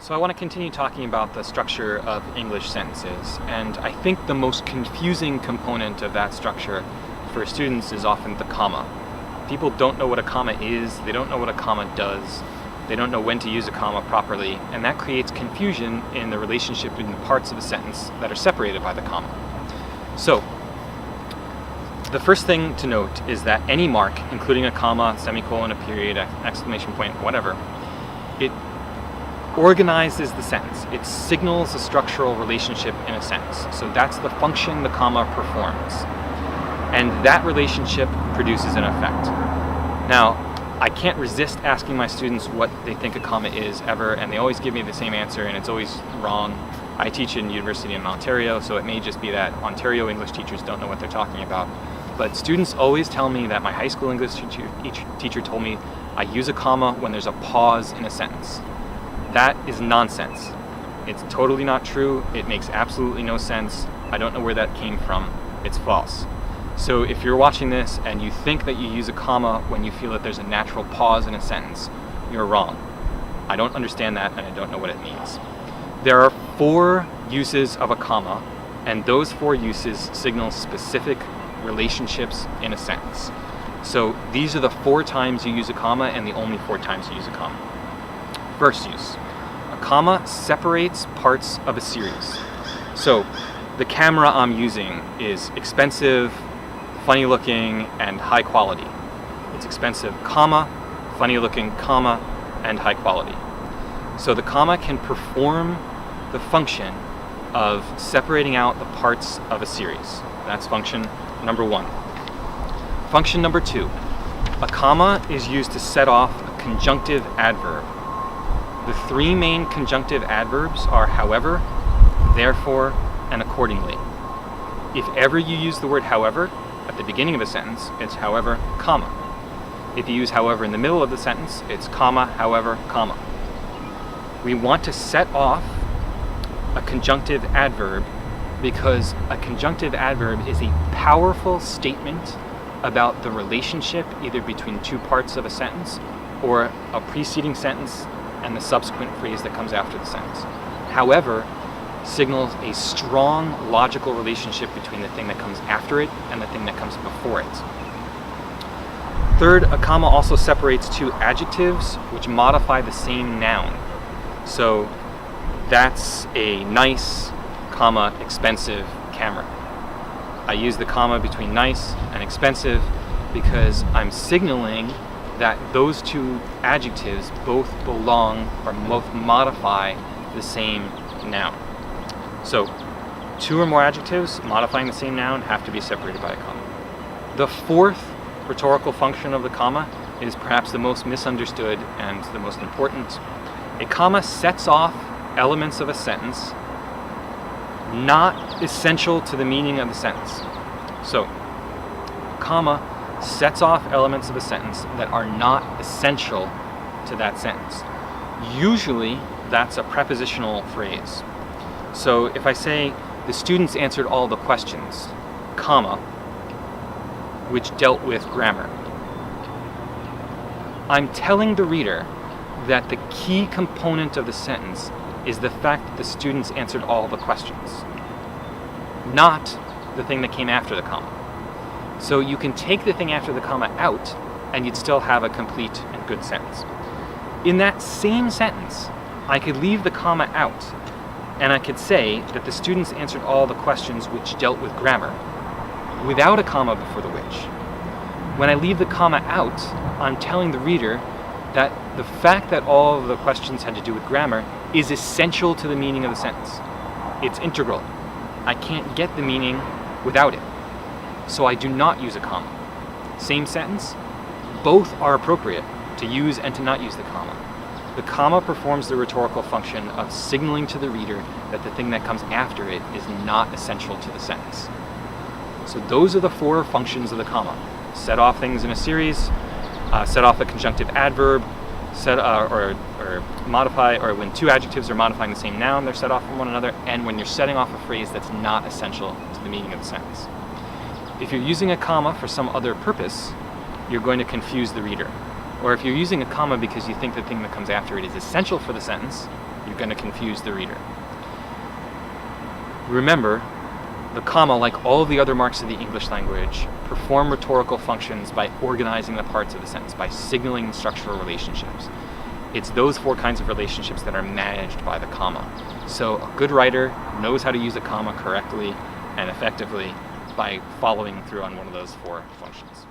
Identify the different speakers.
Speaker 1: So I want to continue talking about the structure of English sentences, and I think the most confusing component of that structure for students is often the comma. People don't know what a comma is, they don't know what a comma does, they don't know when to use a comma properly, and that creates confusion in the relationship between the parts of a sentence that are separated by the comma. So, the first thing to note is that any mark, including a comma, semicolon, a period, exclamation point, whatever, it organizes the sentence. It signals a structural relationship in a sentence. So that's the function the comma performs. And that relationship produces an effect. Now, I can't resist asking my students what they think a comma is ever, and they always give me the same answer, and it's always wrong. I teach in University in Ontario, so it may just be that Ontario English teachers don't know what they're talking about. But students always tell me that my high school English teacher told me I use a comma when there's a pause in a sentence. That is nonsense. It's totally not true. It makes absolutely no sense. I don't know where that came from. It's false. So if you're watching this and you think that you use a comma when you feel that there's a natural pause in a sentence, you're wrong. I don't understand that, and I don't know what it means. There are 4 uses of a comma, and those 4 uses signal specific relationships in a sentence. So these are the 4 times you use a comma and the only 4 times you use a comma. First use. A comma separates parts of a series. So the camera I'm using is expensive, funny looking, and high quality. It's expensive, comma, funny looking, comma, and high quality. So the comma can perform the function of separating out the parts of a series. That's function number 1. Function number 2. A comma is used to set off a conjunctive adverb. The 3 main conjunctive adverbs are however, therefore, and accordingly. If ever you use the word however at the beginning of a sentence, it's however, comma. If you use however in the middle of the sentence, it's comma, however, comma. We want to set off a conjunctive adverb because a conjunctive adverb is a powerful statement about the relationship either between 2 parts of a sentence or a preceding sentence and the subsequent phrase that comes after the sentence. However, signals a strong logical relationship between the thing that comes after it and the thing that comes before it. Third, a comma also separates 2 adjectives which modify the same noun. So that's a nice, comma, expensive camera. I use the comma between nice and expensive because I'm signaling that those 2 adjectives both belong or both modify the same noun. So 2 or more adjectives modifying the same noun have to be separated by a comma. The 4th rhetorical function of the comma is perhaps the most misunderstood and the most important. A comma sets off elements of a sentence not essential to the meaning of the sentence. So, comma sets off elements of a sentence that are not essential to that sentence. Usually, that's a prepositional phrase. So if I say, the students answered all the questions, comma, which dealt with grammar, I'm telling the reader that the key component of the sentence is the fact that the students answered all the questions, not the thing that came after the comma. So you can take the thing after the comma out, and you'd still have a complete and good sentence. In that same sentence, I could leave the comma out, and I could say that the students answered all the questions which dealt with grammar, without a comma before the which. When I leave the comma out, I'm telling the reader that the fact that all of the questions had to do with grammar is essential to the meaning of the sentence. It's integral. I can't get the meaning without it. So I do not use a comma. Same sentence, both are appropriate to use and to not use the comma. The comma performs the rhetorical function of signaling to the reader that the thing that comes after it is not essential to the sentence. So those are the 4 functions of the comma. Set off things in a series, set off a conjunctive adverb, or modify, or when 2 adjectives are modifying the same noun, they're set off from one another, and when you're setting off a phrase that's not essential to the meaning of the sentence. If you're using a comma for some other purpose, you're going to confuse the reader. Or if you're using a comma because you think the thing that comes after it is essential for the sentence, You're going to confuse the reader. Remember, the comma, like all of the other marks of the English language, perform rhetorical functions by organizing the parts of the sentence, by signaling structural relationships. It's those four kinds of relationships that are managed by the comma. So a good writer knows how to use a comma correctly and effectively by following through on one of those four functions.